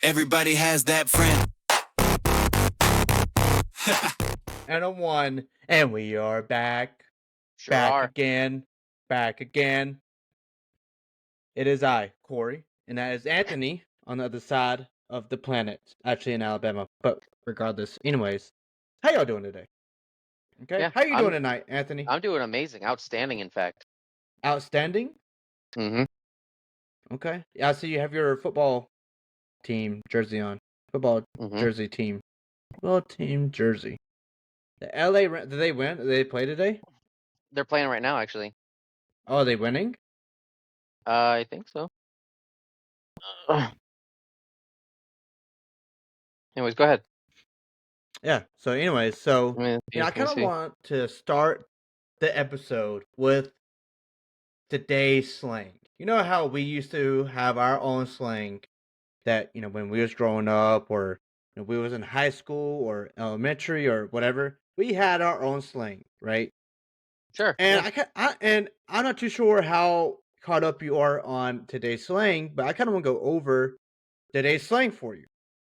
Everybody has that friend. And a one, and we are back, Sure back are. again, back again. It is I, Corey, and that is Anthony on the other side of the planet, actually in Alabama. But regardless, anyways, how y'all doing today? Okay, Yeah, how you doing I'm tonight, Anthony? I'm doing amazing, outstanding, in fact. Outstanding. Mm-hmm. Okay, yeah. I see you have your football team jersey on. Football Mm-hmm. jersey team. Football team jersey. The LA. Did they win? Did they play today? They're playing right now, actually. Oh, are they winning? I think so. Anyways, go ahead. Yeah. So, anyways, so I Let me kind of see. want to start the episode with today's slang. You know how we used to have our own slang that when we was growing up, or we was in high school or elementary or whatever. We had our own slang, right? Sure. And Yeah. I'm not too sure how caught up you are on today's slang, but I kind of want to go over today's slang for you.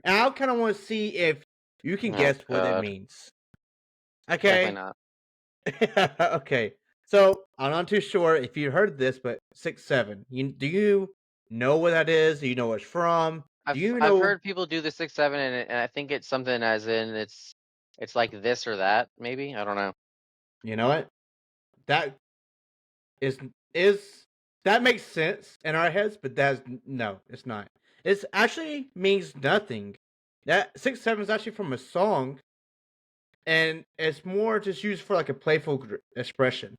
And I kind of want to see if you can Oh guess what it God. means. Definitely Okay? not. Okay. So I'm not too sure if you heard this, but 6-7. Do you know what that is? Do you know what it's from? Do you I've know? heard people do the 6-7, and I think it's something as in it's like this or that. Maybe I don't know. You know what? That is is that makes sense in our heads, but that's no, it's not. It's actually means nothing. That 6-7 is actually from a song, and it's more just used for like a playful expression.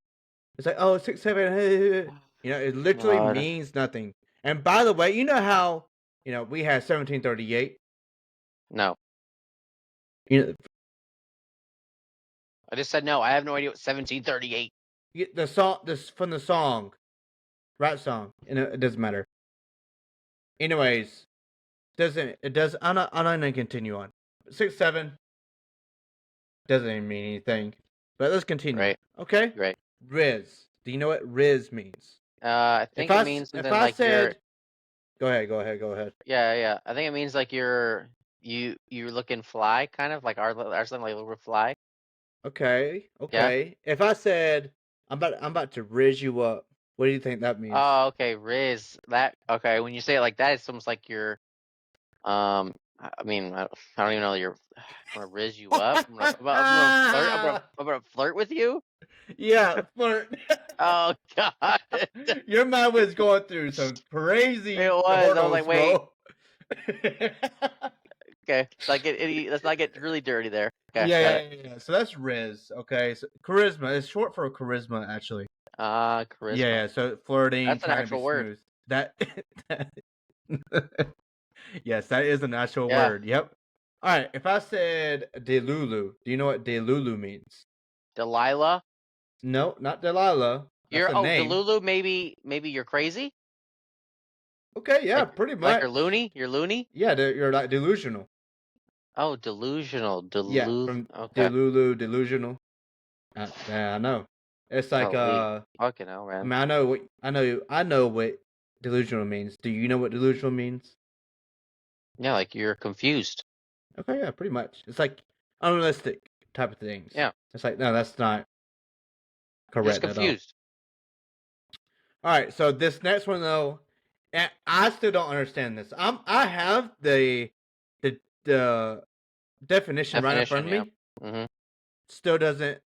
It's like, oh, 6-7, it literally God. means nothing. And by the way, you know how we had 1738. No, You know, I just said no. I have no idea what 1738. the song, this from the song, rap song, and it doesn't matter. Anyways, doesn't it does? I'm not gonna continue on. 6-7 doesn't even mean anything. But let's continue. Right. Okay, Right. Riz. Do you know what Riz means? I think it means If something I like you're. said, go ahead, go ahead, go ahead. Yeah, yeah. I think it means like you're looking fly, kind of like our something like we're fly. Okay, Yeah. okay. If I said I'm about to riz you up, what do you think that means? Oh, okay. Riz. That okay. When you say it like that, it's almost like you're. I mean, I don't even know. I'm gonna riz you up. I'm gonna flirt. I'm gonna flirt with you. Yeah, flirt. Oh God. Your mind was going through some It crazy was. I was like, hurdles, wait. bro. Okay. Let's not get really dirty there. Okay, Yeah, got yeah, it. yeah, yeah. So that's Riz. Okay, so charisma. It's short for charisma, actually. Ah, Yeah, charisma. yeah. So flirting, That's an trying to be actual word. smooth. That. Yes, that is an actual Yeah. word. Yep. All right. If I said Delulu, do you know what Delulu means? Delilah. No, not Delilah. That's a name. Delulu. Maybe you're crazy. Okay, yeah, Like pretty you're much. loony. You're loony. Yeah, you're like delusional. Oh, delusional. Yeah, from Okay. Delulu, delusional. Yeah, I know. It's like Holy. Fucking hell, I man. mean, I know what delusional means. Do you know what delusional means? Yeah, like you're confused. Okay, yeah, pretty much. It's like unrealistic type of things. Yeah, It's like no, that's not you're just correct at all. confused. All right, so this next one though, and I still don't understand this. I have the definition right in front Definition, of yeah. me. Mm-hmm. Still doesn't.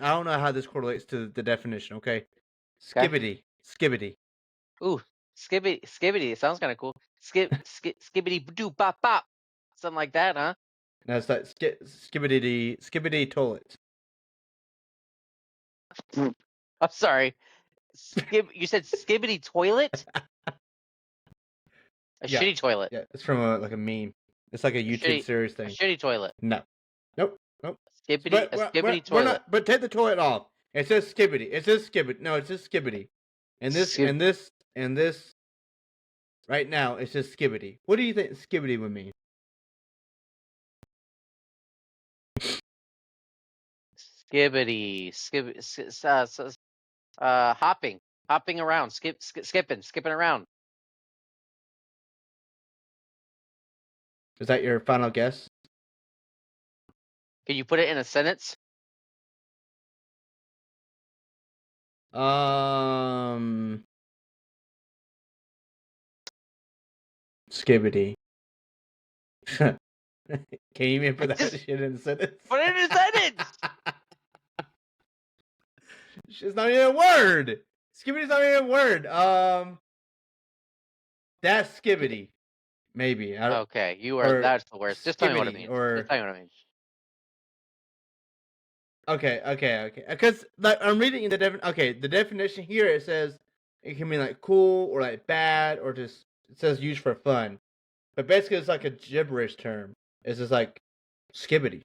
I don't know how this correlates to the definition. Okay, Okay. skibbity. Ooh, skibbity. It sounds kind of cool. Skibbity doo bop bop. Something like that, huh? That's like skibbity toilet. I'm sorry. You said skibbity toilet? A Yeah, shitty toilet. yeah. It's from like a meme. It's like a YouTube series A thing. shitty toilet. No, nope, nope. A But skibbity we're toilet. not. But take the toilet off. It says skibbity. It says skibbity. No, it says skibbity. And this Skib and this and this right now it says skibbity. What do you think skibbity would mean? skibbity skib hopping around, skipping around. Is that your final guess? Can you put it in a sentence? Skibbity. Can you even put that Just shit in a sentence? put it in a sentence. It's not even a word. Skibbity's not even a word. That's skibbity. Maybe. Okay, you are. Or That's the worst. Just tell me what it skibbity. means. Or Just tell me what it means. okay. Because like I'm reading the the definition here. It says it can mean like cool or like bad or just it says used for fun. But basically, it's like a gibberish term. It's just like skibbity.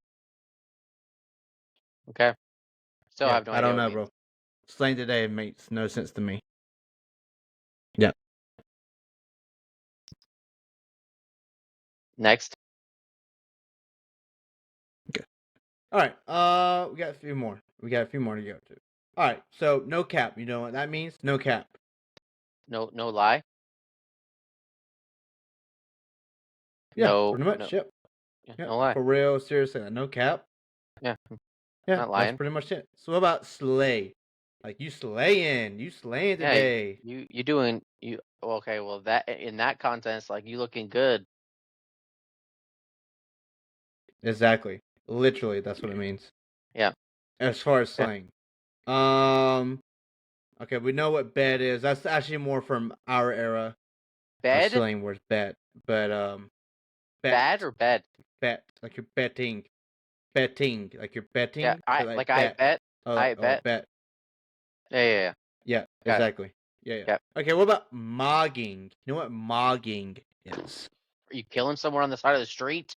Okay. Still Yeah, have no I idea don't what it know, means. bro. Slang today makes no sense to me. Yeah. Next. Okay. All right. We got a few more. We got a few more to go to. All right. So no cap. You know what that means? No cap. No lie. Yeah. No. Pretty much. No. Yep. Yeah, Yep. no lie. For real. Seriously. Like, no cap. Yeah. Yeah. Not That's lying. pretty much it. So what about slay? Like you slaying. You slaying Yeah. today. You doing you. Okay. Well, that in that context, like you looking good. Exactly. Literally, that's what it means. Yeah. As far as Okay. slang. Okay, we know what bed is. That's actually more from our era. Bed. Slang words bet. But bet. Bad or bed. Bet. Like you're betting. Betting. Like you're betting. Yeah. But like I bet. bet. Oh, I bet. bet. Yeah. Yeah, Got it. exactly. Yeah. Yep. Okay, what about mogging? You know what mogging is? Are you killing someone on the side of the street?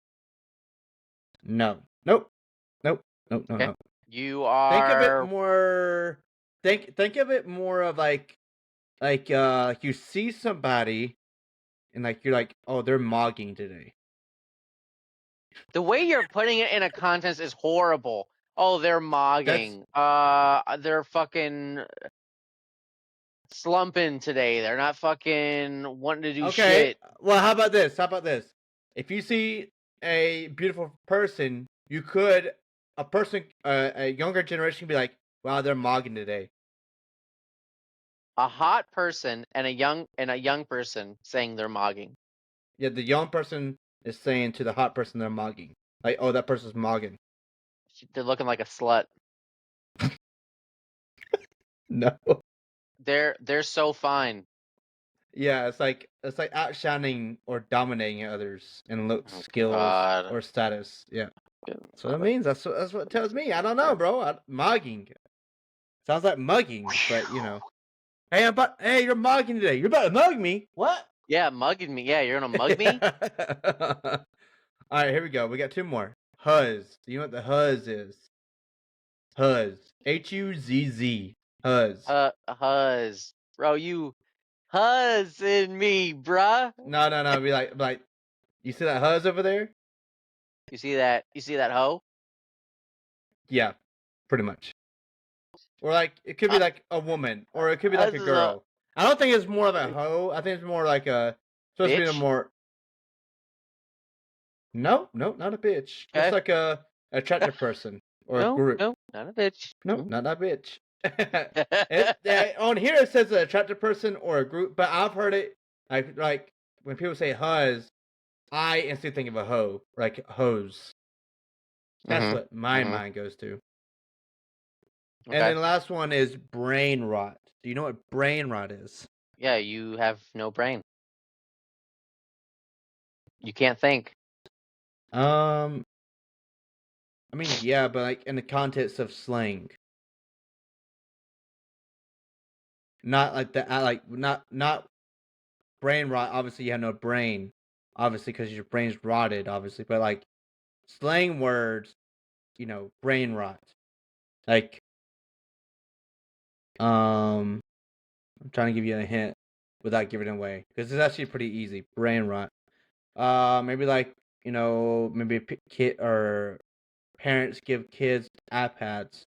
No. Nope. Okay. No. You Think of it are. more think of it more of like you see somebody and like you're like, oh, they're mogging today. The way you're putting it in a context is horrible. Oh, they're mogging. They're fucking slumping today. They're not fucking wanting to do Okay. shit. Well, how about this? If you see a beautiful person, you could a younger generation can be like, wow, they're mogging today. A hot person and a young person saying they're mogging. Yeah, the young person is saying to the hot person they're mogging. Like, oh, that person's mogging. They're looking like a slut. No. They're so fine. Yeah, it's like outshining or dominating others in looks, Oh, skills, God. or status. Yeah, Good that's what it God. means. That's what it tells me. I don't know, bro. Mogging sounds like mugging, but you know. Hey, you're mugging today. You're about to mug me. What? Yeah, mugging me. Yeah, you're gonna mug me? All right, here we go. We got two more. Huzz. Do you know what the huzz is? Huzz. Huzz. Huzz. Huzz. Bro, you huzzing me, bruh. No. Be like, you see that huzz over there? You see that hoe? Yeah, pretty much. Or like it could be like a woman, or it could be like a Huzz is a girl. I don't think it's more of a hoe. I think it's more like a supposed to be a bitch. more. No, not a bitch. Okay. Just like a attractive person or a group. No, not a bitch. No, not a bitch. On here it says an attractive person or a group, but I've heard it like when people say huzz, I instantly think of a hoe, like hose. That's what my mind goes to. Okay. And then the last one is brain rot. Do you know what brain rot is? Yeah, you have no brain. You can't think. I mean, yeah, but like in the context of slang, not like the like not brain rot. Obviously, you have no brain, obviously, because your brain's rotted, obviously. But like slang words, you know, brain rot. Like, I'm trying to give you a hint without giving it away because it's actually pretty easy. Brain rot. Maybe like you know, maybe a kid or parents give kids iPads,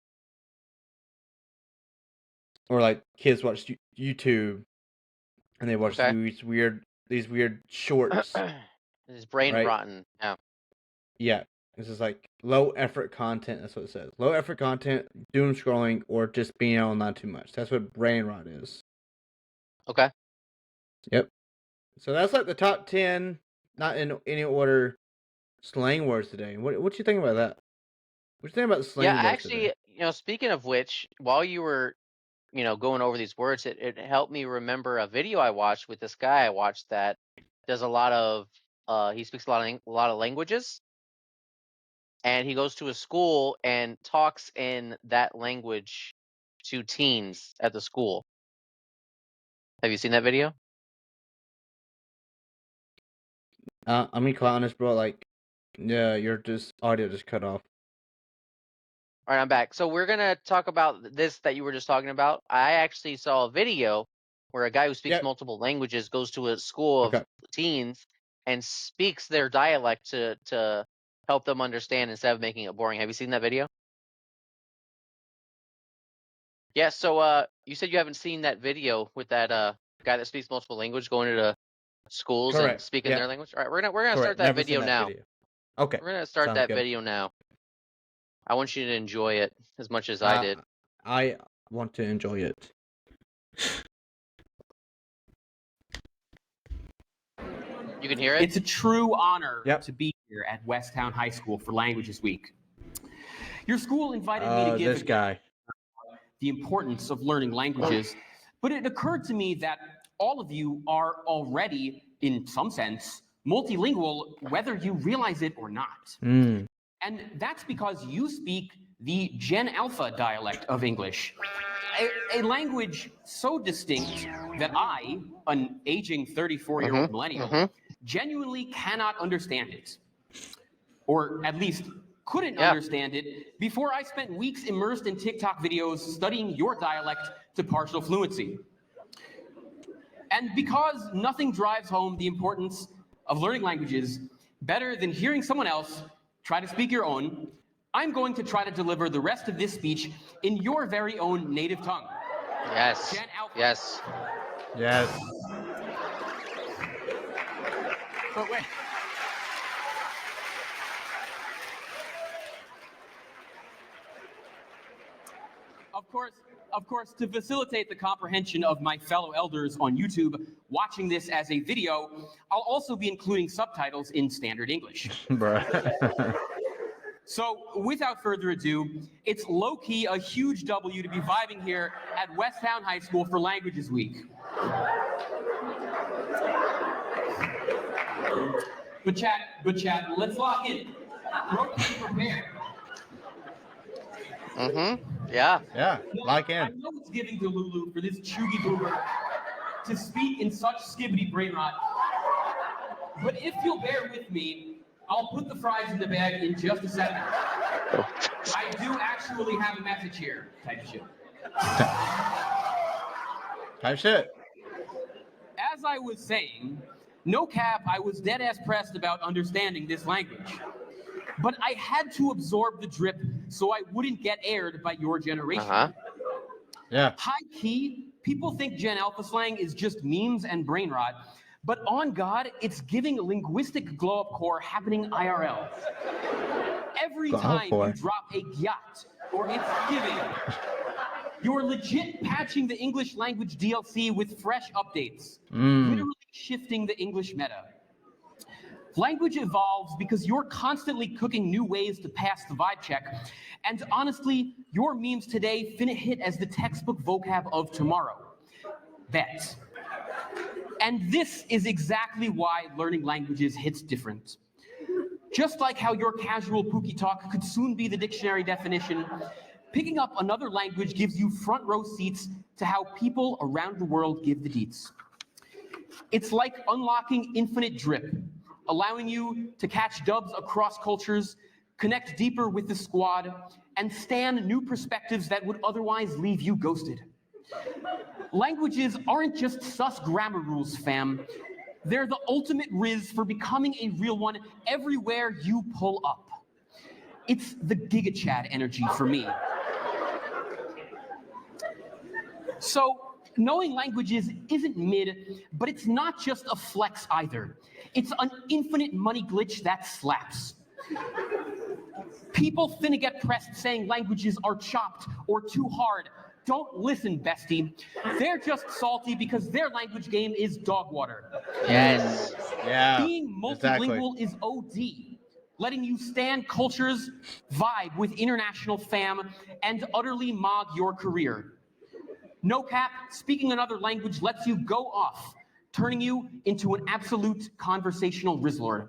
or like kids watch YouTube and they watch these weird shorts His brain right? rotten. Yeah. Yeah. This is like low effort content. That's what it says. Low effort content, doom scrolling, or just being on not too much. That's what brain rot is. Okay. Yep. So that's like the top 10, not in any order, slang words today. What you think about that? What you think about Yeah, slang words today? actually, speaking of which, while you were, going over these words, it helped me remember a video I watched with this guy I watched that does a lot of he speaks a lot of languages, and he goes to a school and talks in that language to teens at the school. Have you seen that video? I'm gonna be honest, bro. Like, yeah, your just audio just cut off. All right, I'm back. So we're gonna talk about this that you were just talking about. I actually saw a video where a guy who speaks Yep. multiple languages goes to a school of Okay. teens and speaks their dialect to help them understand instead of making it boring. Have you seen that video? Yeah. So you said you haven't seen that video with that guy that speaks multiple language going into schools and Correct. speaking Yeah. their language. All right, we're gonna start Correct. that Never seen video that now. video. Okay. We're gonna start Sounds that good. video now. I want you to enjoy it as much as I did. I want to enjoy it. You can hear it? It's a true honor Yep. to be here at Westtown High School for Languages Week. Your school invited me to give This guy. the importance of learning languages, but it occurred to me that all of you are already, in some sense, multilingual, whether you realize it or not. Mm. And that's because you speak the Gen Alpha dialect of English, a language so distinct that I, an aging 34-year-old millennial, genuinely cannot understand it. Or at least couldn't understand it before I spent weeks immersed in TikTok videos studying your dialect to partial fluency. And because nothing drives home the importance of learning languages better than hearing someone else try to speak your own, I'm going to try to deliver the rest of this speech in your very own native tongue. Yes. Gen Alpha. Yes. Yes. But wait. Of course, to facilitate the comprehension of my fellow elders on YouTube watching this as a video, I'll also be including subtitles in standard English. Bruh. So, without further ado, it's low-key a huge W to be vibing here at Westtown High School for Languages Week. But chat, let's lock in. Rotate prepare. Yeah. Yeah. Lock I in. know it's giving to Lulu for this chuggy boober to speak in such skibbity brain rot. But if you'll bear with me, I'll put the fries in the bag in just a second. I do actually have a message here, type shit. Type shit. As I was saying, no cap, I was dead ass pressed about understanding this language. But I had to absorb the drip so I wouldn't get aired by your generation. Yeah. High key, people think Gen Alpha slang is just memes and brain rot, but on God, it's giving linguistic glow up core happening IRL. Every time you drop a gyat or it's giving, you're legit patching the English language DLC with fresh updates, literally shifting the English meta. Language evolves because you're constantly cooking new ways to pass the vibe check. And honestly, your memes today finna hit as the textbook vocab of tomorrow. Bet. And this is exactly why learning languages hits different. Just like how your casual Pookie talk could soon be the dictionary definition, picking up another language gives you front row seats to how people around the world give the deets. It's like unlocking infinite drip, allowing you to catch dubs across cultures, connect deeper with the squad, and stand new perspectives that would otherwise leave you ghosted. Languages aren't just sus grammar rules, fam. They're the ultimate riz for becoming a real one everywhere you pull up. It's the GigaChad energy for me. So, Knowing languages isn't mid, but it's not just a flex either. It's an infinite money glitch that slaps. People finna get pressed saying languages are chopped or too hard. Don't listen, bestie. They're just salty because their language game is dog water. Yes. Yeah. Being multilingual is OD, letting you stand cultures, vibe with international fam, and utterly mog your career. No cap, speaking another language lets you go off, turning you into an absolute conversational Rizzlord.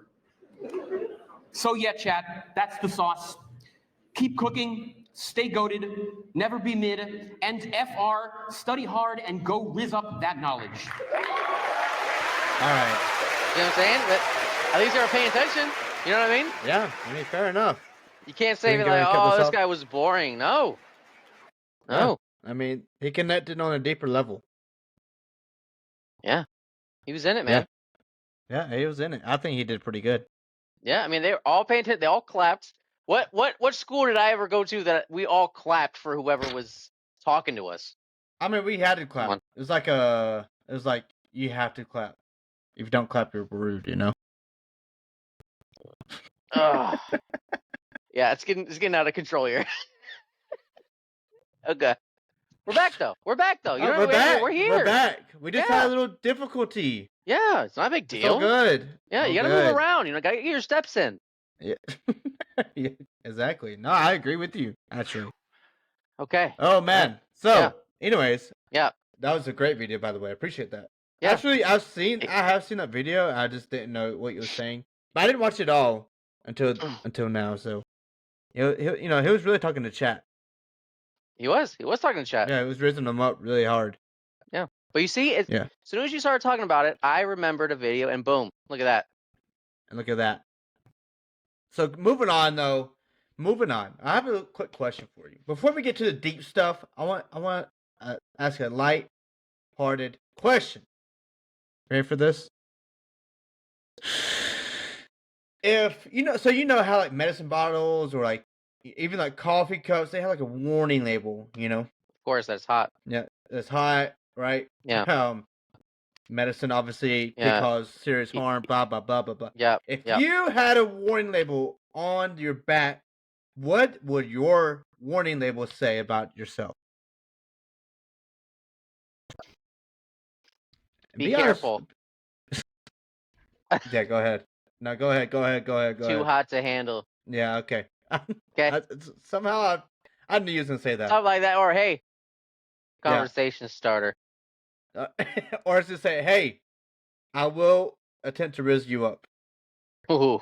So yeah, chat, that's the sauce. Keep cooking, stay goated, never be mid, and FR, study hard and go rizz up that knowledge. All right. You know what I'm saying? But at least they were paying attention. You know what I mean? Yeah, I mean, fair enough. You can't say Didn't like, go cut oh, this this off? guy was boring. No. Yeah. No. I mean, he connected on a deeper level. Yeah. He was in it, man. Yeah, he was in it. I think he did pretty good. Yeah, I mean, they were all paying attention. They all clapped. What school did I ever go to that we all clapped for whoever was talking to us? I mean, we had to Come clap. on. It was like you have to clap. If you don't clap, you're rude. You know. Ugh. Yeah, it's getting out of control here. Okay. We're back though. You know, We're back. We're here. We're back. We just had Yeah. a little difficulty. Yeah, it's not a big It's all deal. good. Yeah, All you gotta good. move around. You know, gotta get your steps in. Yeah. Yeah, exactly. No, I agree with you. Actually. Okay. Oh man. So, Yeah. anyways. Yeah. That was a great video, by the way. I appreciate that. Yeah. Actually, I have seen that video. I just didn't know what you were saying, but I didn't watch it all until now. So, he was really talking to chat. He was talking to chat. Yeah, it was raising them up really hard. Yeah. But you see, as soon as you started talking about it, I remembered a video, and boom, look at that. And look at that. So moving on. I have a quick question for you. Before we get to the deep stuff, I want to ask a light-hearted question. Ready for this? If you know how like medicine bottles or like even like coffee cups, they have like a warning label. You know. Of course, that's hot. Yeah, it's hot, right? Yeah. Medicine obviously Yeah. could cause serious harm. Blah blah blah blah blah. Yeah. If you had a warning label on your back, what would your warning label say about yourself? Be careful. Yeah, go ahead. No, go ahead. Too hot to handle. Yeah, okay. Okay. Somehow I knew you was gonna say that. Something like that, or hey, conversation starter. Or it's just say, hey, I will attempt to rizz you up. Ooh.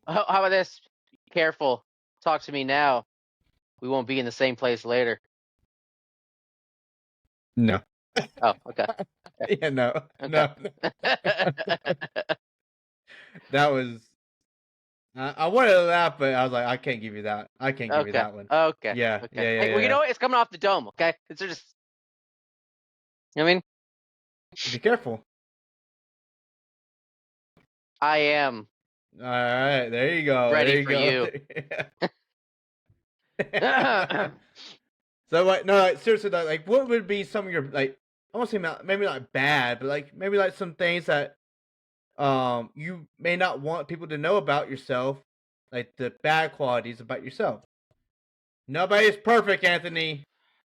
How about this? Careful. Talk to me now. We won't be in the same place later. No. Oh, okay. Yeah, no. Okay. No. That was. I wanted to laugh, but I was like, I can't give you that. I can't give you that one. Okay. Yeah. Okay. Yeah. Hey, well, you know what? It's coming off the dome. Okay. It's just. You know what I mean? Be careful. I am. All right, there you go. Ready there for you. So like, no, like, seriously, like, what would be some of your like? I won't say maybe not bad, but like maybe like some things that you may not want people to know about yourself, like the bad qualities about yourself. Nobody's perfect, Anthony.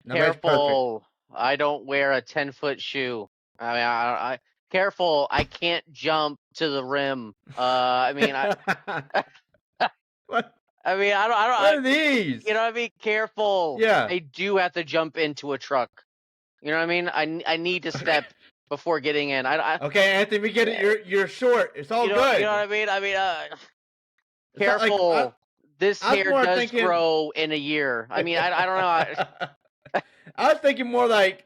Nobody's Careful. perfect. I don't wear a 10-foot shoe. I mean, I careful. I can't jump to the rim. I mean, What? I mean, I don't. What are these? You know what I mean? Careful. Yeah. I do have to jump into a truck. You know what I mean? I need to step before getting in. Okay, Anthony, we get it. You're short. It's all good. You know what I mean? I mean, It's not like- careful. This I was hair more does thinking- grow in a year. I mean, I don't know. I was thinking more like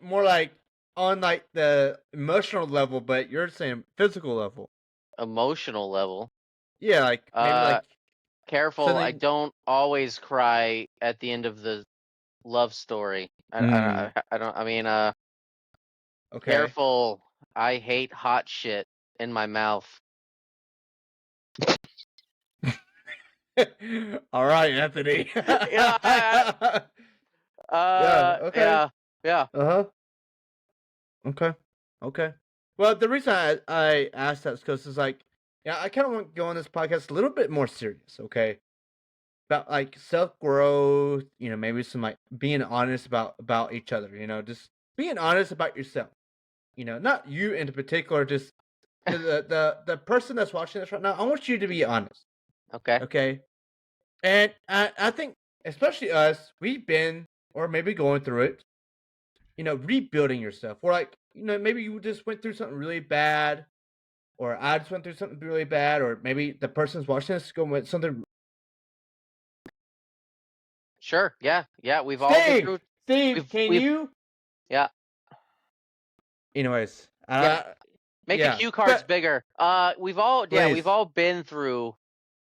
on like the emotional level, but you're saying physical level. Emotional level. Yeah, like maybe like Careful. I something- don't always cry at the end of the love story. I don't. I mean, okay. careful. I hate hot shit in my mouth. All right, Anthony. Yeah, okay. Yeah. Yeah. Okay. Okay. Well, the reason I asked that is because it's like, yeah, I kind of want to go on this podcast a little bit more serious, okay? About like self growth, maybe some like being honest about each other, just being honest about yourself, not you in particular, just the person that's watching this right now. I want you to be honest, Okay. okay? And I think especially us, we've been or maybe going through it, rebuilding yourself. Or like, maybe you just went through something really bad, or I just went through something really bad, or maybe the person's watching this going with something. Sure. Yeah. Yeah. We've all been through. Steve, can We've. you? Yeah. Anyways, Yeah. Make the yeah, cue cards but bigger. We've all. Yeah. please, We've all been through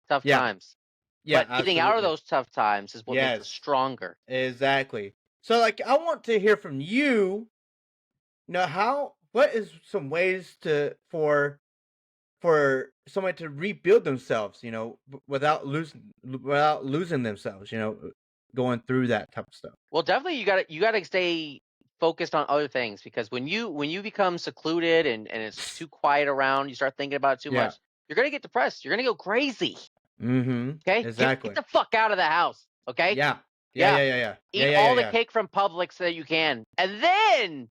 tough yeah, times. yeah, But getting out of absolutely, those tough times is what makes us yes, stronger. exactly. So, like, I want to hear from you. What is some ways for somebody to rebuild themselves, without losing themselves, going through that type of stuff. Well, definitely you gotta stay focused on other things, because when you become secluded and it's too quiet around, you start thinking about it too Yeah. much, you're gonna get depressed. You're gonna go crazy. Okay? Get Exactly. the fuck out of the house. Okay? Yeah. Yeah. Yeah. Yeah. Yeah. Yeah. Eat Yeah. all Yeah. the Yeah. cake from Publix that you can. And then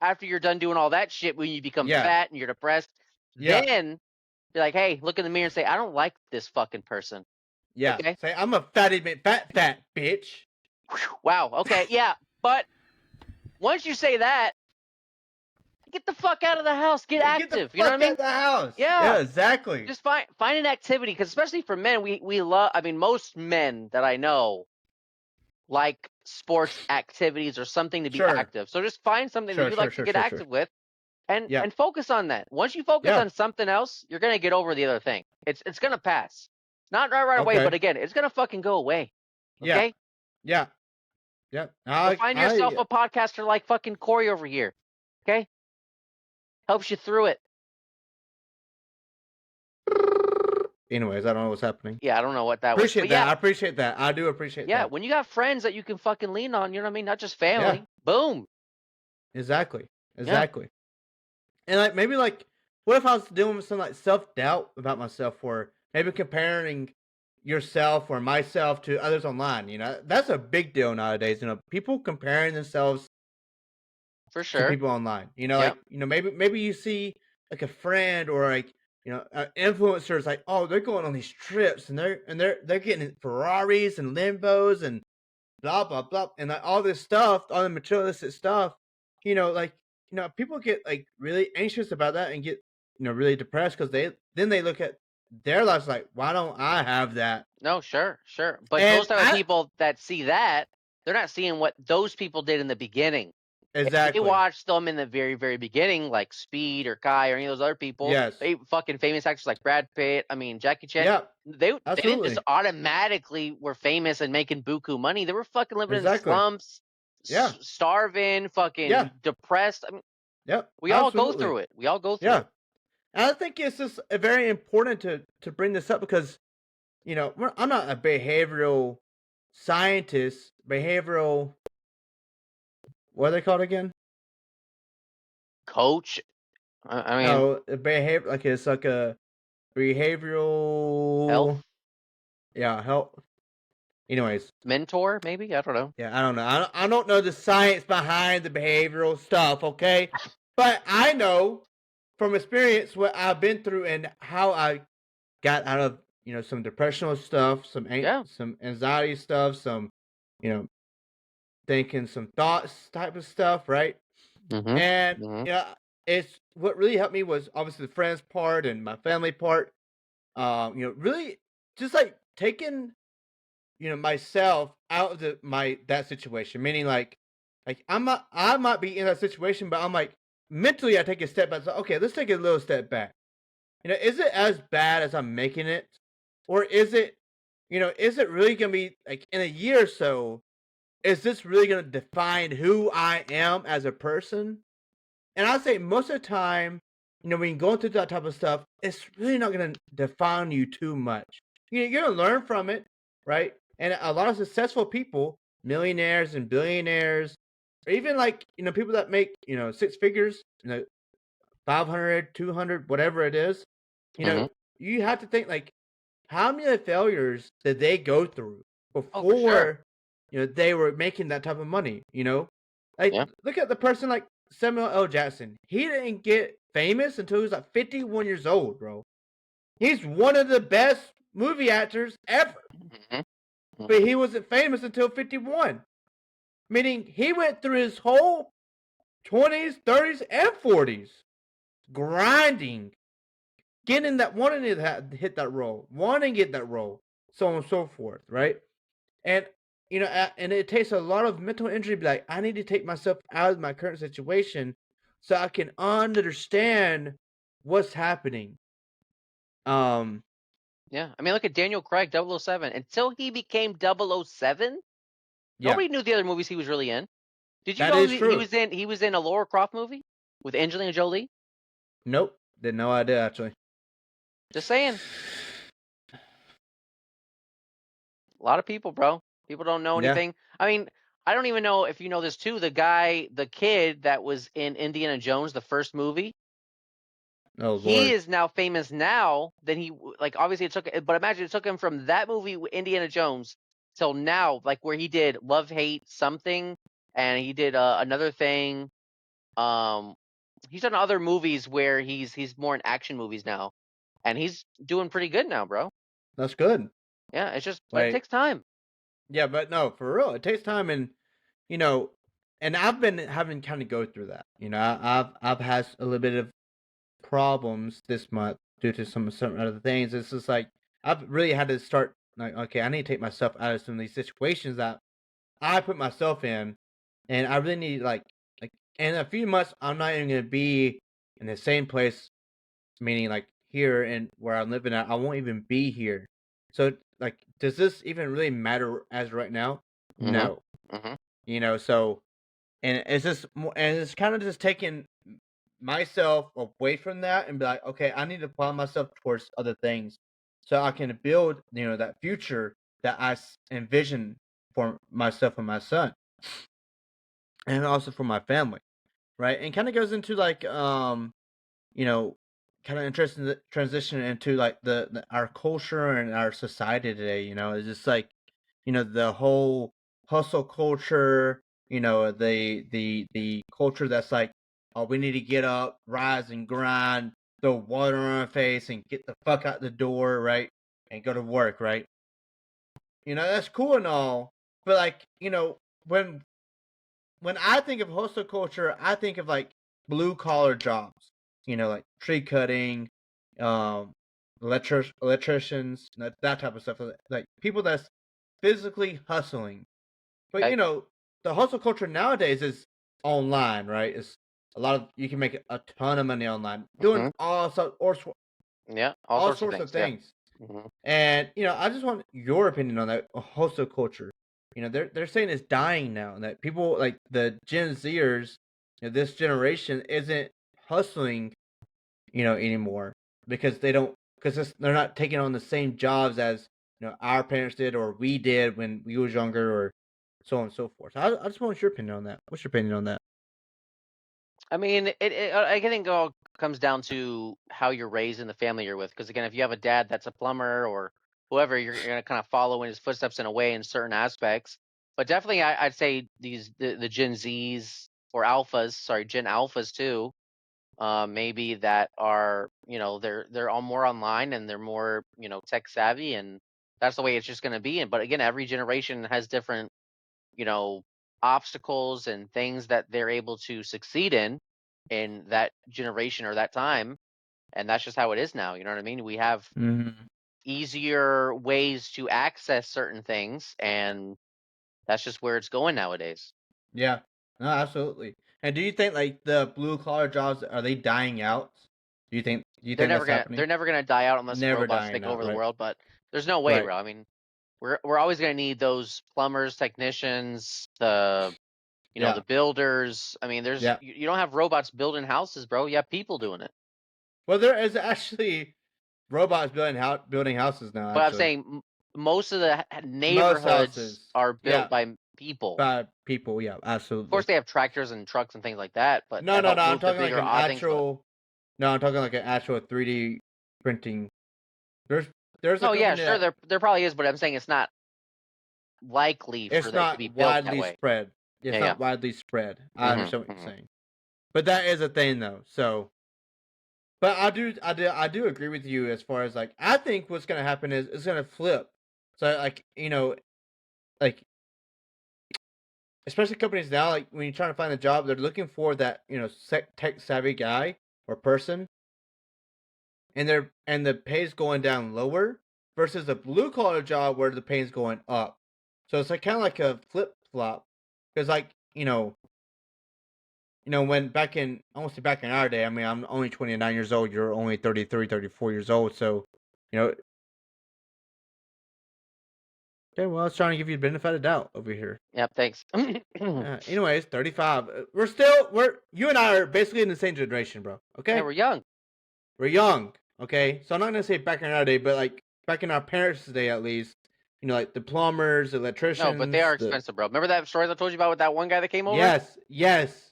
after you're done doing all that shit, when you become Yeah. fat and you're depressed, Yeah. then be like, hey, look in the mirror and say, I don't like this fucking person. Yeah. Okay? Say I'm a fatty fat bitch. Wow. Okay. Yeah. But once you say that, get the fuck out of the house. Get Get the active. You know fuck what I out mean? of the house. Yeah. Exactly. Just find an activity, because especially for men, we love. I mean, most men that I know like sports activities or something to be Sure. active. So just find something that you like to get active with, and Yeah. focus on that. Once you focus Yeah. on something else, you're gonna get over the other thing. It's gonna pass. Not right away, Okay. but again, it's gonna fucking go away. Yeah. Okay? Yeah. Yeah. Go find yourself a podcaster like fucking Corey over here. Okay? Helps you through it. Anyways, I don't know what's happening. Yeah, I don't know what that was. Appreciate But that. yeah, I appreciate that. I do appreciate yeah, that. when you got friends that you can fucking lean on, you know what I mean? Not just family. Boom. Exactly. Exactly. And like maybe like what if I was dealing with some like self-doubt about myself, or maybe comparing yourself or myself to others online, That's a big deal nowadays, people comparing themselves For to sure. people online. Yep. Like, maybe you see like a friend or like, influencers like, oh, they're going on these trips and they're getting Ferraris and Limbos and blah blah blah, and like all this stuff, all the materialistic stuff, like, people get like really anxious about that and get really depressed because they look at their lives like, why don't I have that? No, sure. But And those type of people that see that, they're not seeing what those people did in the beginning. If exactly, they watched them in the very, very beginning, like Speed or Kai or any of those other people, yes, they fucking famous actors like Brad Pitt, I mean Jackie Chan, yeah, they didn't absolutely, just automatically were famous and making buku money. They were fucking living in exactly, slumps, yeah, starving, fucking yeah, depressed. I mean, yep, we all go absolutely, through it. We all go through yeah. it. And I think it's just very important to bring this up because I'm not a behavioral scientist. Behavioral, what are they called again? Coach, I mean, No, behavior, like it's like a behavioral health, help. Anyways, mentor, maybe, I don't know. yeah, I don't know. I don't know the science behind the behavioral stuff, okay? But I know from experience what I've been through and how I got out of, some depressional stuff, some anxiety stuff, some, thinking some thoughts type of stuff, right? Mm-hmm. And Mm-hmm. it's what really helped me was obviously the friends part and my family part. Really just like taking, myself out of that situation. Meaning like I might be in that situation, but I'm like mentally I take a step back. So, okay, let's take a little step back. Is it as bad as I'm making it? Or is it really gonna be like in a year or so, is this really gonna define who I am as a person? And I say most of the time, when you're going through that type of stuff, it's really not going to define you too much. You're going to learn from it, right? And a lot of successful people, millionaires and billionaires, or even like people that make six figures, 500, 200, whatever it is. Mhm. You have to think like how many failures did they go through Oh, for sure. before they were making that type of money. Like Yeah. look at the person like Samuel L. Jackson. He didn't get famous until he was like 51 years old, bro. He's one of the best movie actors ever, Mhm. but Mhm. he wasn't famous until 51. Meaning he went through his whole 20s, 30s, and 40s grinding, getting that, wanting to hit that role, wanting to get that role, so on and so forth, right? And and it takes a lot of mental energy to be like, I need to take myself out of my current situation so I can understand what's happening. Um, Yeah. I mean, look at Daniel Craig, 007. Until he became 007, yeah, nobody knew the other movies he was really in. Did you that know is he true. was in a Laura Croft movie with Angelina Jolie? Nope, did no idea actually. Just saying. A lot of people, bro. People don't know Yeah. anything. I mean, I don't even know if you know this too. The kid that was in Indiana Jones, the first movie, Oh he Lord, is now famous now. Then like obviously it took, but imagine it took him from that movie Indiana Jones till now, like where he did Love Hate Something, and he did another thing. Um, he's done other movies where he's more in action movies now, and he's doing pretty good now, bro. that's good. Yeah, it's just, but it Like, takes time. yeah, but no, for real, it takes time, and you know, and I've been having kind of go through that. I've had a little bit of problems this month due to some other things. It's just like I've really had to start like, okay, I need to take myself out of some of these situations that I put myself in, and I really need like in a few months I'm not even gonna be in the same place, meaning like here and where I'm living at. I won't even be here. So like, does this even really matter as right now? Mm-hmm. No. Mm-hmm. So and it's just and it's kind of just taking myself away from that and be like, okay, I need to apply myself towards other things so I can build, that future that I envision for myself and my son, and also for my family, right? And kind of goes into like, you know, kind of interesting transition into like our culture and our society today. It's just like, the whole hustle culture. The culture that's like, oh, we need to get up, rise and grind, throw water on our face, and get the fuck out the door, right, and go to work, right. That's cool and all, but like, when I think of hustle culture, I think of like blue collar jobs. Like tree cutting, um, electricians, that type of stuff. Like people that's physically hustling. But Okay. the hustle culture nowadays is online, right? It's a lot of you can make a ton of money online doing Mm-hmm. Yeah, all all sorts of sorts of things. Yeah. things. Mm-hmm. And I just want your opinion on that hustle culture. They're saying it's dying now, and that people like the Gen Zers, this generation isn't hustling, anymore because they're not taking on the same jobs as our parents did or we did when we was younger, or so on and so forth. So I just want your opinion on that. What's your opinion on that? I mean, I think it all comes down to how you're raised and the family you're with. Because again, if you have a dad that's a plumber or whoever, you're gonna kind of follow in his footsteps in a way in certain aspects. But definitely, I'd say the Gen Zs or Alphas, sorry, Gen Alphas too. Maybe that are they're all more online and they're more tech savvy, and that's the way it's just gonna be. And but again, every generation has different you know, obstacles and things that they're able to succeed in that generation or that time. And that's just how it is now. You know what I mean? We have Mm-hmm. easier ways to access certain things, and that's just where it's going nowadays. Yeah, no, absolutely. And do you think like the blue collar jobs are they dying out? Do you think that's happening? They're never gonna die out unless Never robots dying take out, over the right? world, but there's no way, Right. bro. I mean, we're always gonna need those plumbers, technicians, the Yeah. builders. I mean, Yeah. you don't have robots building houses, bro. You have people doing it. Well, there is actually robots building houses now. But I'm Actually, saying most of the most neighborhoods houses. are built Yeah. by people. By people, yeah, Of absolutely. course, they have tractors and trucks and things like that, but No, that no, help no. I'm move the talking like bigger an odd things. actual. No, I'm talking like an actual 3D printing. There's a No, yeah, company sure, that there probably is, but I'm saying it's not likely for it's it to be not built that widely way. spread. It's Yeah, not widely spread. I Mhm, understand what mhm. you're saying, but that is a thing though. So, but I do agree with you as far as like I think what's gonna happen is it's gonna flip. So like like especially companies now, like when you're trying to find a job, they're looking for that tech savvy guy or person, and the pay's going down lower versus a blue collar job where the pay's going up. So it's like kind of like a flip flop, because like when back in our day, I mean, I'm only 29 years old. You're only 33, 34 years old. So, you know, okay, well, I was trying to give you the benefit of the doubt over here. Yep, thanks. Anyways, 35. You and I are basically in the same generation, bro. Okay? Yeah, we're young. We're young. Okay? So I'm not going to say back in our day, but like back in our parents' day at least, like the plumbers, electricians. No, but they are expensive, bro. Remember that story I told you about with that one guy that came over? Yes.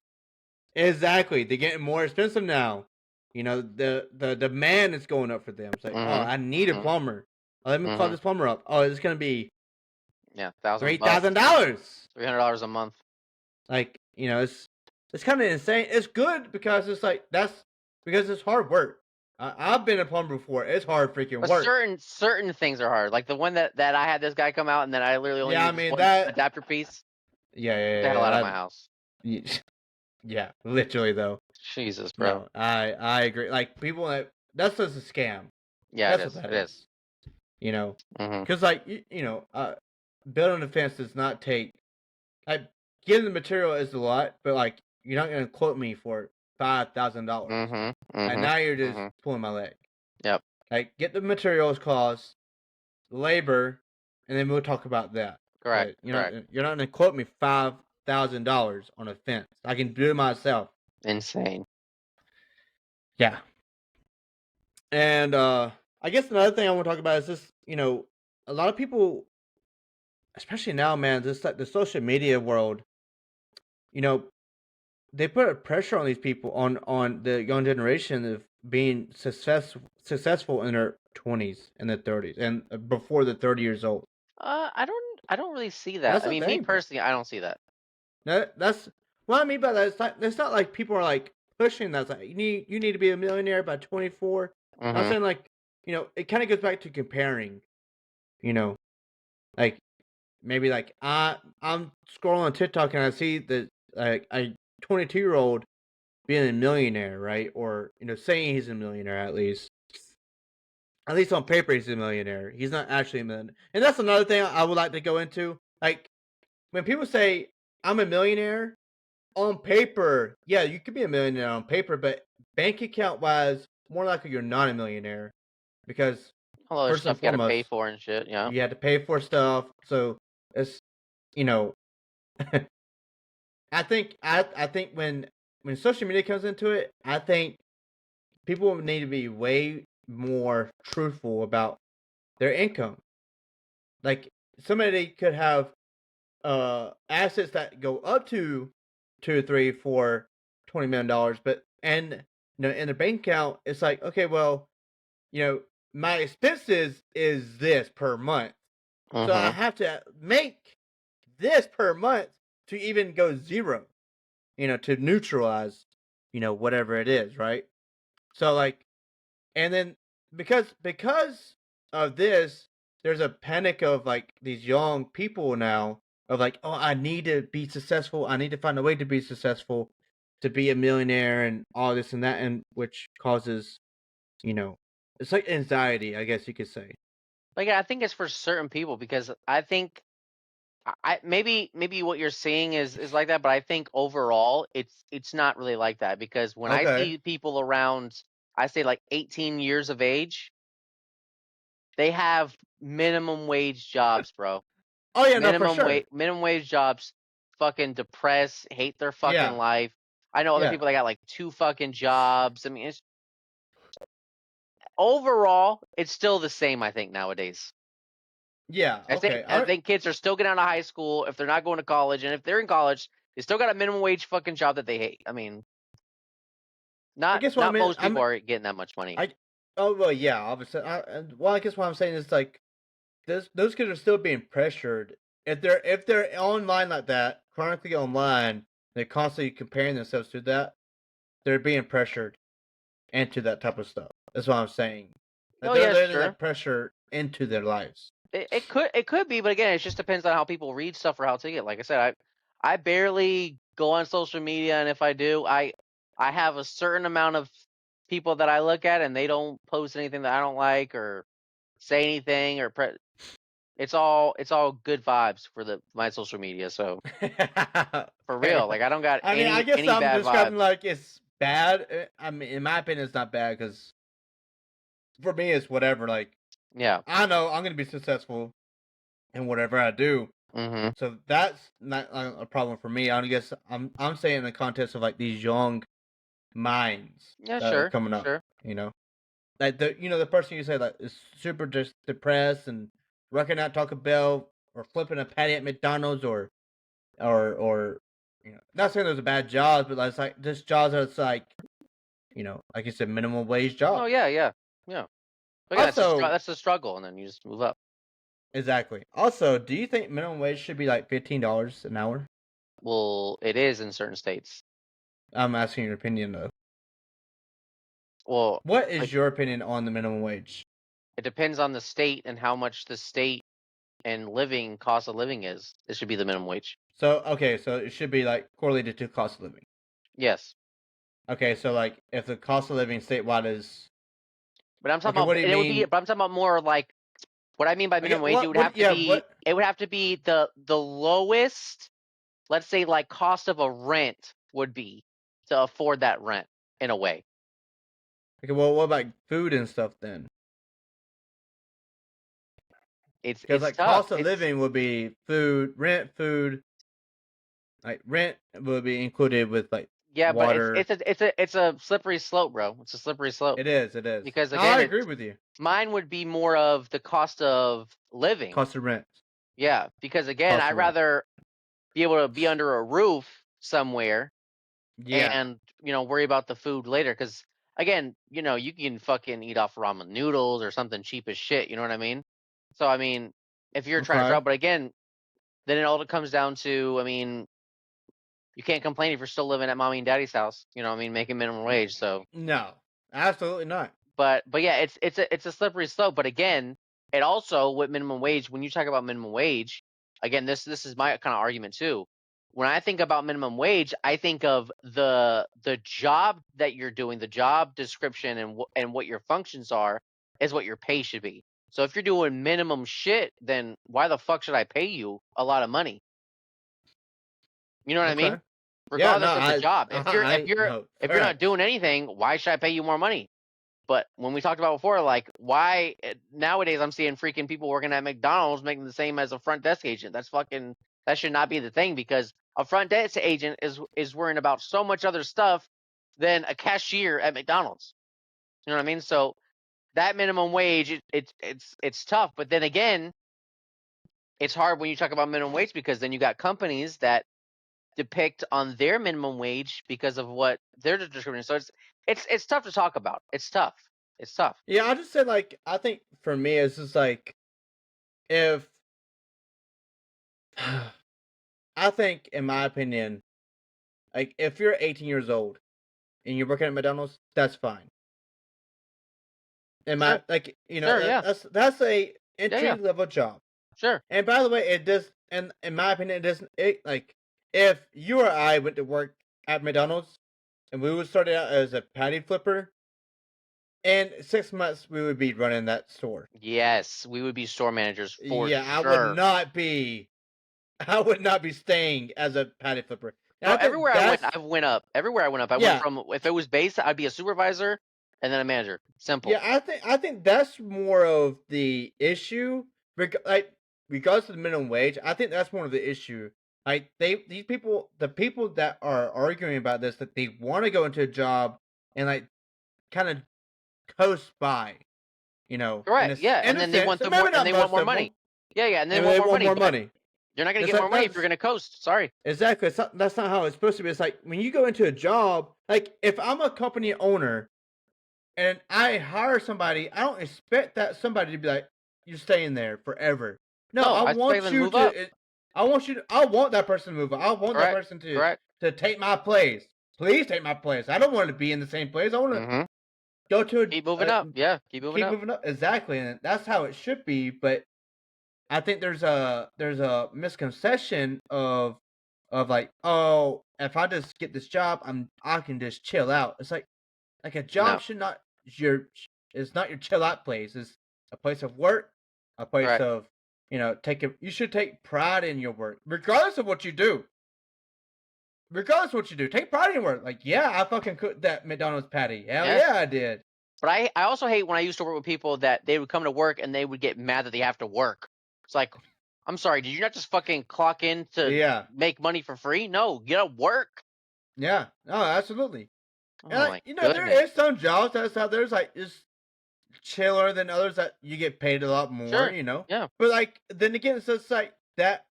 Exactly. They're getting more expensive now. The demand is going up for them. It's like, oh, I need a plumber. Oh, let me call this plumber up. Oh, it's gonna be $3,000. $300 a month. Like, it's kind of insane. It's good because it's like because it's hard work. I've been a plumber before. It's hard freaking But work. certain things are hard. Like the one that I had this guy come out and then I literally only used one adapter piece. Yeah. Get the hell out of my house. Yeah, literally though. Jesus, bro. No, I agree. Like people that's just a scam. Yeah, That's what that is. Because like building a fence does not take. Like getting the material is a lot, but like you're not gonna quote me for $5,000. And now you're just pulling my leg. Yep. Like get the materials cost, labor, and then we'll talk about that. Correct. But you're not gonna quote me $5,000 on a fence. I can do it myself. Insane. Yeah. And I guess another thing I want to talk about is this, a lot of people, especially now, man, just like the social media world, they put a pressure on these people, on the young generation of being successful in their 20s and their 30s and before the 30 years old. I don't really see that. That's I the mean, thing, me bro. personally, I don't see that. That's what I mean by that. It's not like people are like pushing that. It's like you need to be a millionaire by 24. I'm saying like it kind of goes back to comparing. Like maybe like I'm scrolling on TikTok and I see that like a 22-year-old being a millionaire, right? Or saying he's a millionaire at least. At least on paper, he's a millionaire. He's not actually a millionaire. And that's another thing I would like to go into. Like when people say I'm a millionaire, on paper, yeah, you could be a millionaire on paper, but bank account wise, more likely you're not a millionaire because All other first and stuff you got to pay foremost, for and shit. Yeah. you had to pay for stuff. So it's I think when social media comes into it, I think people need to be way more truthful about their income. Like somebody could have assets that go up to $2, $3, $4, $20 million, but in their bank account, it's like, okay, well, my expenses is this per month, so I have to make this per month to even go zero, to neutralize, whatever it is, right? So like, and then because of this, there's a panic of like these young people now of like, oh, I need to be successful. I need to find a way to be successful, to be a millionaire and all this and that, and which causes, it's like anxiety, I guess you could say. Like I think it's for certain people because I think maybe what you're seeing is like that, but I think overall it's not really like that because when I see people around, I say like 18 years of age, they have minimum wage jobs, bro. Oh yeah, no, for sure. Minimum wage jobs, fucking depressed, hate their fucking life. I know other people that got like 2 fucking jobs. I mean, overall, it's still the same, I think, nowadays. Yeah. Okay. I think kids are still getting out of high school if they're not going to college, and if they're in college, they still got a minimum wage fucking job that they hate. I mean, I not guess what I mean. most people are getting that much money. Oh well, yeah. Obviously. I guess what I'm saying is like, those kids are still being pressured. If they're online like that, chronically online, they're constantly comparing themselves to that. They're being pressured into that type of stuff. That's what I'm saying. Like, Oh, they're yeah, letting sure. that pressure into their lives. It could be, but again, it just depends on how people read stuff or how take it. Like I said, I barely go on social media, and if I do, I have a certain amount of people that I look at, and they don't post anything that I don't like or say anything or it's all good vibes for my social media. So for real, like I don't got I mean, I guess any I'm bad describing vibes. like it's bad. I mean, in my opinion, it's not bad because for me, it's whatever. Like, Yeah. I know I'm gonna be successful in whatever I do, Mm-hmm. so that's not a problem for me. I guess I'm saying in the context of like these young minds Yeah, that are sure, coming up. sure. Like the person you say like is super just depressed and working at Taco Bell or flipping a patty at McDonald's or not saying those are bad jobs, but it's like just jobs that's like like you said, minimum wage Oh jobs. yeah, yeah, yeah. But yeah, Also, that's the struggle, and then you just move up. exactly. Also, do you think minimum wage should be like $15 an hour? Well, it is in certain states. I'm asking your opinion though. Well, What is like your opinion on the minimum wage? it depends on the state and how much the state and cost of living is. It should be the minimum wage. So okay, so it should be like correlated to cost of living. Yes, Okay, so like if the cost of living statewide is but I'm talking okay, about what do you it would be. mean? But I'm talking about more like what I mean by Okay, minimum wage. what? It would have to be the lowest. Let's say like cost of a rent would be to afford that rent in a way. Okay, well, what about food and stuff then? Because It's like tough. cost of living would be food. Like rent would be included with like Yeah, but water. it's a slippery slope, bro. It's a slippery slope It is. It is. because No, again, I agree with you. mine would be more of the cost of living. Cost of rent. Yeah, because again, Cost I'd of rent. rather be able to be under a roof somewhere Yeah. and worry about the food later. Because again, you can fucking eat off ramen noodles or something cheap as shit. You know what I mean? So I mean, if you're trying to Okay. struggle, but again, then it all comes down to, I mean, you can't complain if you're still living at mommy and daddy's house. You know what I mean? Making minimum wage. So, No, absolutely not. but yeah, it's a slippery slope. But again, it also with minimum wage. When you talk about minimum wage, again, this is my kind of argument too. When I think about minimum wage, I think of the job that you're doing, the job description, and what your functions are is what your pay should be. So if you're doing minimum shit, then why the fuck should I pay you a lot of money? You know what I Okay. mean? Yeah. No. Regardless of the job. No. If you're not doing anything, why should I pay you more money? But when we talked about before, like why nowadays I'm seeing freaking people working at McDonald's making the same as a front desk agent. That should not be the thing because a front desk agent is worrying about so much other stuff than a cashier at McDonald's. You know what I mean? So that minimum wage, it's tough. But then again, it's hard when you talk about minimum wage because then you got companies that depict on their minimum wage because of what they're discriminating. So it's tough to talk about. It's tough. It's tough. Yeah, I just said like I think for me it's just like if I think in my opinion, like if you're 18 years old and you're working at McDonald's, that's fine. In Sure. my like Sure. Yeah. that's a Yeah. entry Yeah. level job. Sure. And by the way, it does. And in my opinion, it doesn't. It like if you or I went to work at McDonald's and we would start out as a patty flipper, in 6 months we would be running that store. Yes, we would be store managers for Yeah, sure. I would not be staying as a patty flipper. And Bro, I think everywhere I went, that's I went up. Everywhere I went up, I went yeah, from if it was base, I'd be a supervisor and then a manager. Simple. yeah. I think that's more of the issue. Like regards to the minimum wage, I think that's more of the issue. Like these people, the people that are arguing about this, that they want to go into a job and like kind of coast by, in Correct. Yeah, in and a then they sense, want and the more, maybe and not they want most more of them. money. Yeah, and and then they want want more but money. You're not gonna It's get like, more money if you're gonna coast. Sorry. Exactly. That's not how it's supposed to be. It's like when you go into a job, like if I'm a company owner and I hire somebody, I don't expect that somebody to be like, you're staying there forever. No, No, I I expect want them to you move up. to. I want that person to move. I want that Correct. person Correct. to take my place. Please take my place. I don't want to be in the same place. I want to Mm-hmm. go to Keep moving up. Yeah, keep moving up. Exactly, and that's how it should be. But I think there's a misconception of like, oh, if I just get this job, I can just chill out. It's like a job No. should not it's not your chill out place. It's a place of work, a place Correct. of you should take pride in your work, regardless of what you do. Regardless of what you do, take pride in your work. Like, yeah, I fucking cooked that McDonald's patty. Hell Yes. yeah, I did. But I also hate when I used to work with people that they would come to work and they would get mad that they have to work. It's like, I'm sorry, did you not just fucking clock in to Yeah. make money for free? No, get to work. Yeah. No, absolutely. Oh And my there goodness. is some jobs that's out there's like just chiller than others that you get paid a lot more, Sure. you know. Yeah. But like then again, it's just like that.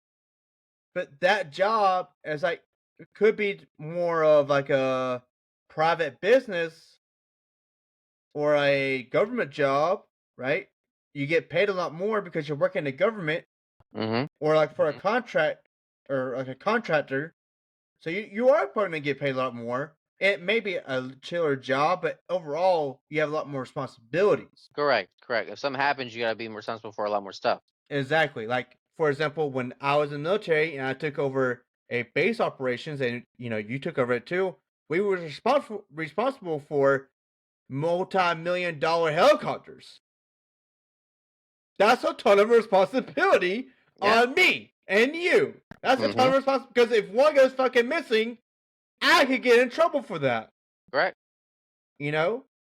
But that job is like it could be more of like a private business or a government job, right? You get paid a lot more because you're working in the government, Mm-hmm. or like for a contract or like a contractor. So you are probably gonna get paid a lot more. It may be a chiller job, but overall you have a lot more responsibilities. Correct. If something happens, you gotta be responsible for a lot more stuff. Exactly. Like for example, when I was in the military and I took over a base operations, and you took over it too, we were responsible for multi-million-dollar helicopters. That's a ton of responsibility on me and you. That's a ton of responsibility because if one goes fucking missing, I could get in trouble for that. Correct. It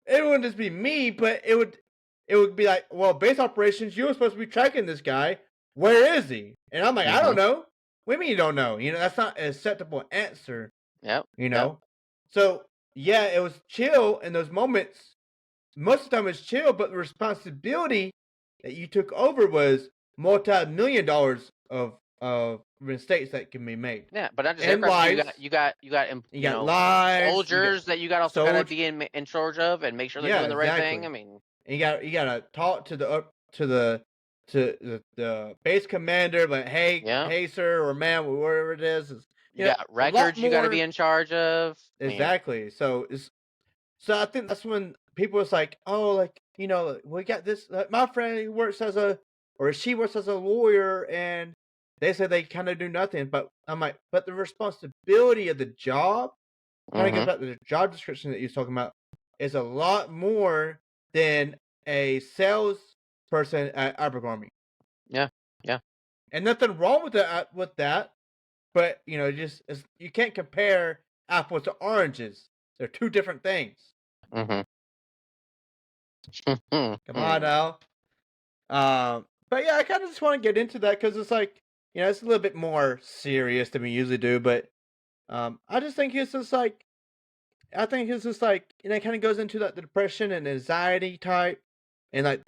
wouldn't just be me, but it would be like, well, base operations, you were supposed to be tracking this guy. Where is he? And I'm like, I don't know. What do you mean you don't know? That's not an acceptable answer. Yep. So yeah, it was chill in those moments. Most of the time it's chill, but the responsibility that you took over was multi-million dollars of mistakes that can be made. Yeah, but not just And aircraft. lives. You got You got lives. soldiers that you got also gotta be in charge of and make sure they're doing the right thing. I mean, and you gotta talk to the base commander, but hey sir or ma'am, whatever it is. You got records you gotta be in charge of. Exactly. So I think that's when people was like, oh, like we got this. My friend works she works as a lawyer, and they say they kind of do nothing. But I'm like, but the responsibility of the job kind of goes back to the job description that you're talking about is a lot more than a sales person at Abercrombie. Yeah. And nothing wrong with that. But you can't compare apples to oranges. They're two different things. Come Come on now. But yeah, I kind of just want to get into that because it's like, it's a little bit more serious than we usually do. But I just think it's just like, it kind of goes into like the depression and anxiety type, and like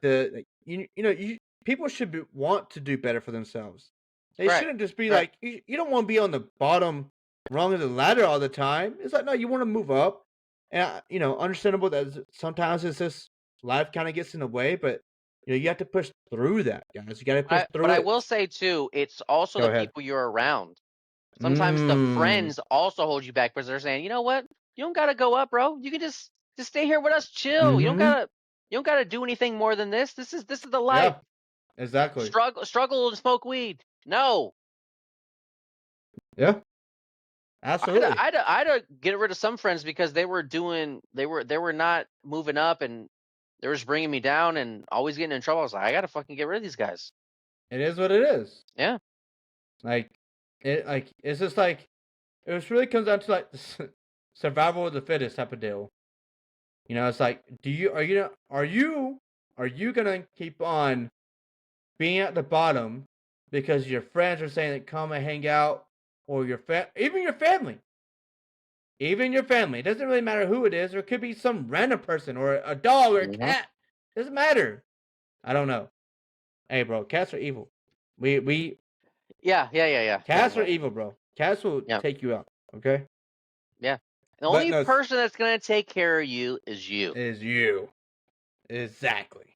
people should want to do better for themselves. They shouldn't just be like, you don't want to be on the bottom rung of the ladder all the time. It's like, no, you want to move up, and understandable that sometimes it's just life kind of gets in the way, but you have to push through that, guys. You got to push through but it. I will say too, it's also Go the ahead. people you're around. Sometimes the friends also hold you back because they're saying, you know what, you don't gotta go up, bro. You can just stay here with us, chill. You don't gotta do anything more than this. This is the life. Yeah, exactly. Struggle and smoke weed. No. Yeah. Absolutely. I had to get rid of some friends because they were not moving up and they were just bringing me down and always getting in trouble. I was like, I gotta fucking get rid of these guys. It is what it is. Yeah. It's just like it really comes down to like the survival of the fittest type of deal. It's like, are you gonna keep on being at the bottom because your friends are saying that come and hang out, or even your family. Even your family. It doesn't really matter who it is, or it could be some random person or a dog or a cat. Doesn't matter. I don't know. Hey, bro, cats are evil. We Yeah. cats yeah. are evil, bro. Cats will Yeah. take you out. Okay, The But only no, person that's gonna take care of you is you. is you exactly.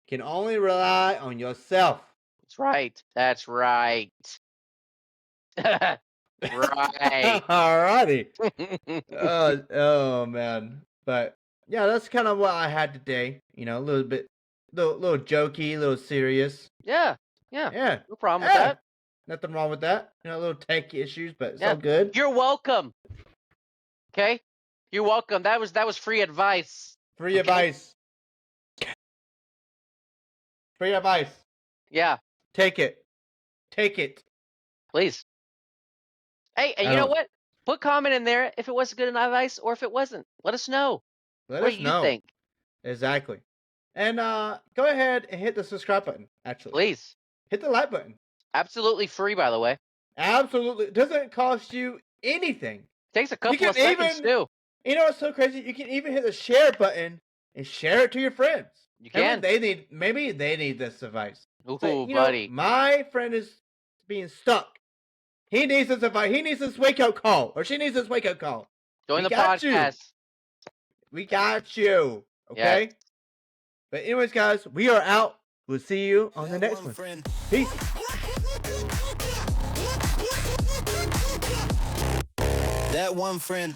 Can only rely on yourself. That's right. That's right. Right. Alrighty. Oh man, but yeah, that's kind of what I had today. You know, a little bit, little jokey, a little serious. Yeah. Yeah, No problem with that. nothing wrong with that. You know, little tech issues, but it's Yeah. all good. You're welcome. Okay? You're welcome. That was free advice. Free okay? advice. Free advice. Yeah, Take it. Take it. please. Hey, and I you know don't. what? Put comment in there if it was good advice or if it wasn't. Let us know. Let What us do you know. think? Exactly. And go ahead and hit the subscribe button. Actually, Please. hit the like button. Absolutely free, by the way. Absolutely, it doesn't cost you anything. Takes a You couple can of seconds even, too. you know what's so crazy? You can even hit the share button and share it to your friends. You can. Maybe they need this advice. Ooh, Say, you buddy. know, my friend is being stuck. He needs this advice. He needs this wake up call, or she needs this wake up call. Join We the got you. podcast. We got you. Okay. Yes. But anyways, guys, we are out. We'll see you on the That next one one. friend. Peace. That one friend.